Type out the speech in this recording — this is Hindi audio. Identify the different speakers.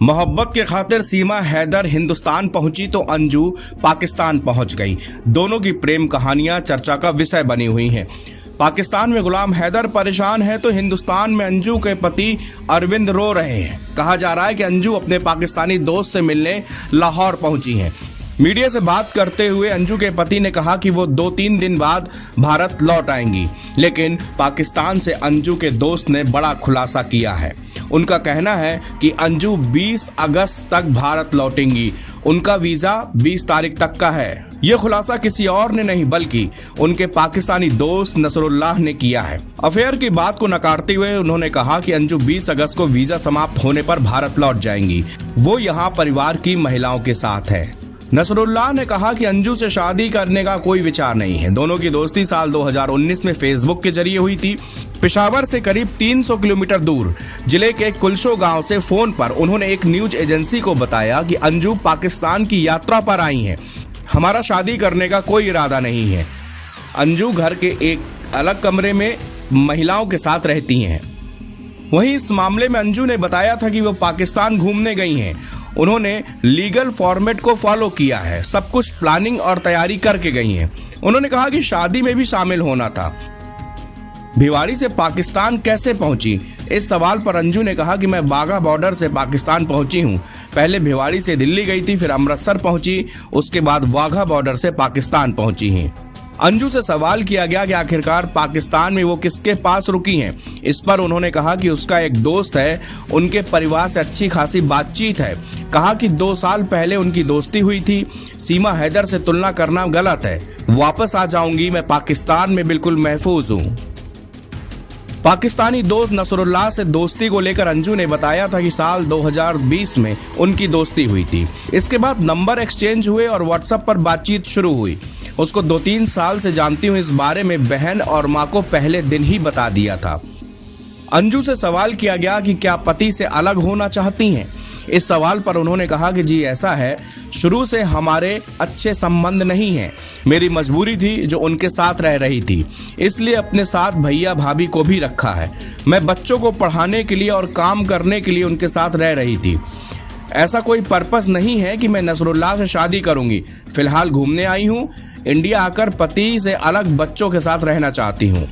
Speaker 1: मोहब्बत के खातिर सीमा हैदर हिंदुस्तान पहुंची तो अंजू पाकिस्तान पहुंच गई। दोनों की प्रेम कहानियां चर्चा का विषय बनी हुई हैं। पाकिस्तान में गुलाम हैदर परेशान है तो हिंदुस्तान में अंजू के पति अरविंद रो रहे हैं। कहा जा रहा है कि अंजू अपने पाकिस्तानी दोस्त से मिलने लाहौर पहुंची हैं। मीडिया से बात करते हुए अंजू के पति ने कहा कि वो 2-3 दिन बाद भारत लौट आएंगी, लेकिन पाकिस्तान से अंजू के दोस्त ने बड़ा खुलासा किया है। उनका कहना है कि अंजू 20 अगस्त तक भारत लौटेंगी। उनका वीजा 20 तारीख तक का है। यह खुलासा किसी और ने नहीं बल्कि उनके पाकिस्तानी दोस्त नसरुल्लाह ने किया है। अफेयर की बात को नकारते हुए उन्होंने कहा कि अंजू 20 अगस्त को वीजा समाप्त होने पर भारत लौट जाएंगी। वो यहाँ परिवार की महिलाओं के साथ है। नसरुल्लाह ने कहा कि अंजू से शादी करने का कोई विचार नहीं है। दोनों की दोस्ती साल 2019 में फेसबुक के जरिए हुई थी। पेशावर से करीब 300 किलोमीटर दूर जिले के कुलशो गांव से फोन पर उन्होंने एक न्यूज एजेंसी को बताया कि अंजू पाकिस्तान की यात्रा पर आई हैं। हमारा शादी करने का कोई इरादा नहीं है। अंजू घर के एक अलग कमरे में महिलाओं के साथ रहती हैं। वहीं इस मामले में अंजू ने बताया था कि वो पाकिस्तान घूमने गई हैं। उन्होंने लीगल फॉर्मेट को फॉलो किया है, सब कुछ प्लानिंग और तैयारी करके गई हैं। उन्होंने कहा कि शादी में भी शामिल होना था। भिवाड़ी से पाकिस्तान कैसे पहुंची? इस सवाल पर अंजू ने कहा कि मैं बाघा बॉर्डर से पाकिस्तान पहुंची हूं। पहले भिवाड़ी से दिल्ली गई थी, फिर अमृतसर पहुंची, उसके बाद वाघा बॉर्डर से पाकिस्तान पहुंची हैं। अंजू से सवाल किया गया कि आखिरकार पाकिस्तान में वो किसके पास रुकी हैं। इस पर उन्होंने कहा कि उसका एक दोस्त है, उनके परिवार से अच्छी खासी बातचीत है। कहा कि 2 साल पहले उनकी दोस्ती हुई थी। सीमा हैदर से तुलना करना गलत है। वापस आ जाऊंगी, मैं पाकिस्तान में बिल्कुल महफूज हूँ। पाकिस्तानी दोस्त नसरुल्लाह से दोस्ती को लेकर अंजू ने बताया था कि साल 2020 में उनकी दोस्ती हुई थी। इसके बाद नंबर एक्सचेंज हुए और व्हाट्सएप पर बातचीत शुरू हुई। उसको 2-3 साल से जानती हूँ, इस बारे में बहन और माँ को पहले दिन ही बता दिया था। अंजू से सवाल किया गया कि क्या पति से अलग होना चाहती हैं। इस सवाल पर उन्होंने कहा कि जी ऐसा है, शुरू से हमारे अच्छे संबंध नहीं हैं। मेरी मजबूरी थी जो उनके साथ रह रही थी, इसलिए अपने साथ भैया भाभी को भी रखा है। मैं बच्चों को पढ़ाने के लिए और काम करने के लिए उनके साथ रह रही थी। ऐसा कोई पर्पस नहीं है कि मैं नसरुल्लाह से शादी करूंगी। फिलहाल घूमने आई हूँ। इंडिया आकर पति से अलग बच्चों के साथ रहना चाहती हूँ।